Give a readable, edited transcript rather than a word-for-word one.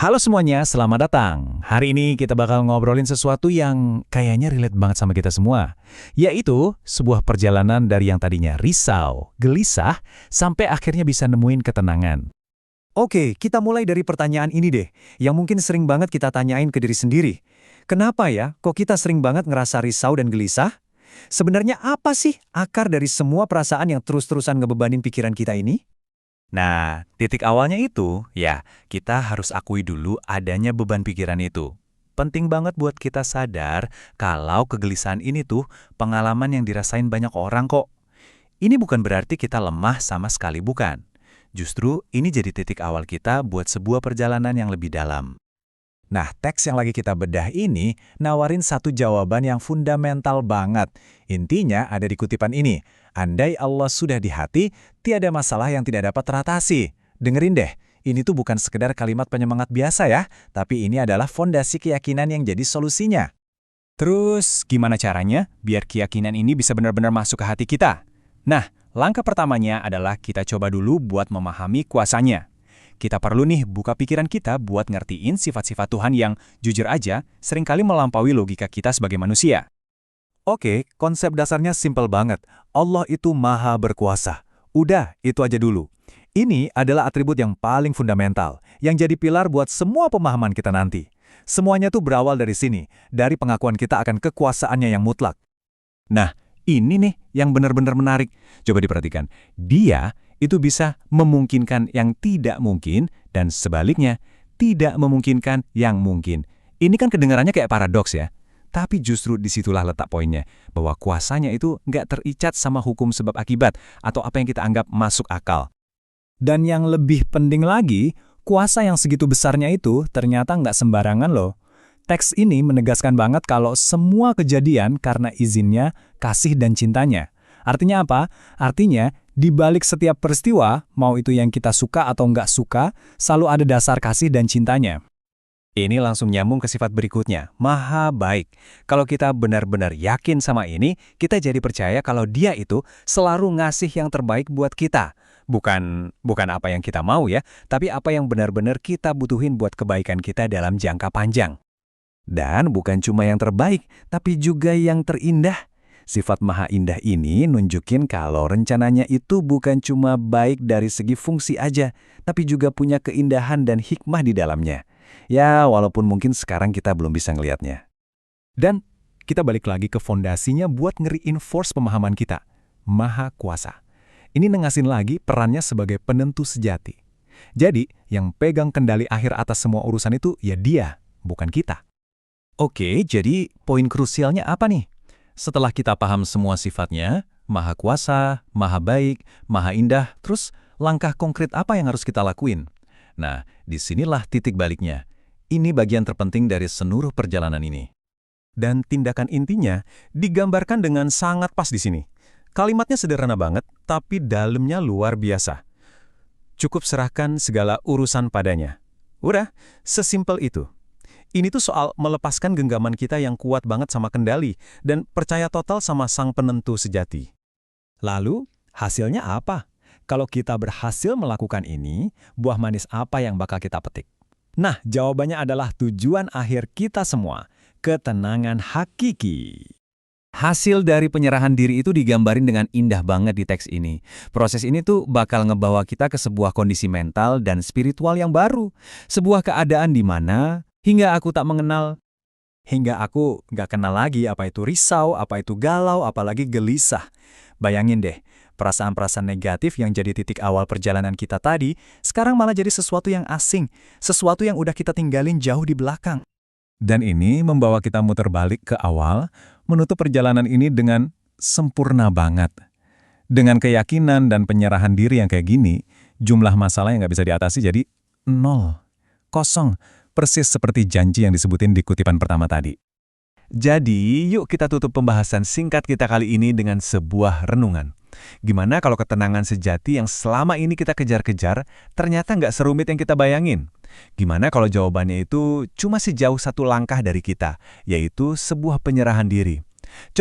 Halo semuanya, selamat datang. Hari ini kita bakal ngobrolin sesuatu yang kayaknya relate banget sama kita semua, yaitu sebuah perjalanan dari yang tadinya risau, gelisah, sampai akhirnya bisa nemuin ketenangan. Oke, kita mulai dari pertanyaan ini deh, yang mungkin sering banget kita tanyain ke diri sendiri. Kenapa ya, kok kita sering banget ngerasa risau dan gelisah? Sebenarnya apa sih akar dari semua perasaan yang terus-terusan ngebebanin pikiran kita ini? Nah, titik awalnya itu, ya, kita harus akui dulu adanya beban pikiran itu. Penting banget buat kita sadar kalau kegelisahan ini tuh pengalaman yang dirasain banyak orang kok. Ini bukan berarti kita lemah sama sekali, bukan. Justru ini jadi titik awal kita buat sebuah perjalanan yang lebih dalam. Nah, teks yang lagi kita bedah ini nawarin satu jawaban yang fundamental banget. Intinya ada di kutipan ini, andai Allah sudah di hati, tiada masalah yang tidak dapat teratasi. Dengerin deh, ini tuh bukan sekedar kalimat penyemangat biasa ya, tapi ini adalah fondasi keyakinan yang jadi solusinya. Terus, gimana caranya biar keyakinan ini bisa benar-benar masuk ke hati kita? Nah, langkah pertamanya adalah kita coba dulu buat memahami kuasanya. Kita perlu nih buka pikiran kita buat ngertiin sifat-sifat Tuhan yang, jujur aja, seringkali melampaui logika kita sebagai manusia. Oke, konsep dasarnya simpel banget. Allah itu maha berkuasa. Udah, itu aja dulu. Ini adalah atribut yang paling fundamental, yang jadi pilar buat semua pemahaman kita nanti. Semuanya tuh berawal dari sini, dari pengakuan kita akan kekuasaannya yang mutlak. Nah, ini nih yang benar-benar menarik. Coba diperhatikan. Dia itu bisa memungkinkan yang tidak mungkin, dan sebaliknya, tidak memungkinkan yang mungkin. Ini kan kedengarannya kayak paradoks ya. Tapi justru disitulah letak poinnya, bahwa kuasanya itu nggak terikat sama hukum sebab akibat, atau apa yang kita anggap masuk akal. Dan yang lebih penting lagi, kuasa yang segitu besarnya itu ternyata nggak sembarangan loh. Teks ini menegaskan banget kalau semua kejadian karena izinnya, kasih dan cintanya. Artinya apa? Artinya, di balik setiap peristiwa, mau itu yang kita suka atau nggak suka, selalu ada dasar kasih dan cintanya. Ini langsung nyambung ke sifat berikutnya, maha baik. Kalau kita benar-benar yakin sama ini, kita jadi percaya kalau dia itu selalu ngasih yang terbaik buat kita. Bukan apa yang kita mau ya, tapi apa yang benar-benar kita butuhin buat kebaikan kita dalam jangka panjang. Dan bukan cuma yang terbaik, tapi juga yang terindah. Sifat maha indah ini nunjukin kalau rencananya itu bukan cuma baik dari segi fungsi aja, tapi juga punya keindahan dan hikmah di dalamnya. Ya, walaupun mungkin sekarang kita belum bisa ngelihatnya. Dan kita balik lagi ke fondasinya buat nge-reinforce pemahaman kita. Maha kuasa. Ini nengasin lagi perannya sebagai penentu sejati. Jadi, yang pegang kendali akhir atas semua urusan itu ya dia, bukan kita. Oke, jadi poin krusialnya apa nih? Setelah kita paham semua sifatnya, maha kuasa, maha baik, maha indah, terus langkah konkret apa yang harus kita lakuin? Nah, disinilah titik baliknya. Ini bagian terpenting dari seluruh perjalanan ini. Dan tindakan intinya digambarkan dengan sangat pas di sini. Kalimatnya sederhana banget, tapi dalamnya luar biasa. Cukup serahkan segala urusan padanya. Udah, sesimpel itu. Ini tuh soal melepaskan genggaman kita yang kuat banget sama kendali dan percaya total sama sang penentu sejati. Lalu, hasilnya apa? Kalau kita berhasil melakukan ini, buah manis apa yang bakal kita petik? Nah, jawabannya adalah tujuan akhir kita semua, ketenangan hakiki. Hasil dari penyerahan diri itu digambarin dengan indah banget di teks ini. Proses ini tuh bakal ngebawa kita ke sebuah kondisi mental dan spiritual yang baru. Sebuah keadaan di mana hingga aku nggak kenal lagi apa itu risau, apa itu galau, apalagi gelisah. Bayangin deh, perasaan-perasaan negatif yang jadi titik awal perjalanan kita tadi, sekarang malah jadi sesuatu yang asing, sesuatu yang udah kita tinggalin jauh di belakang. Dan ini membawa kita muter balik ke awal, menutup perjalanan ini dengan sempurna banget. Dengan keyakinan dan penyerahan diri yang kayak gini, jumlah masalah yang nggak bisa diatasi jadi nol, kosong. Persis seperti janji yang disebutin di kutipan pertama tadi. Jadi, yuk kita tutup pembahasan singkat kita kali ini dengan sebuah renungan. Gimana kalau ketenangan sejati yang selama ini kita kejar-kejar ternyata nggak serumit yang kita bayangin? Gimana kalau jawabannya itu cuma sejauh satu langkah dari kita, yaitu sebuah penyerahan diri? Coba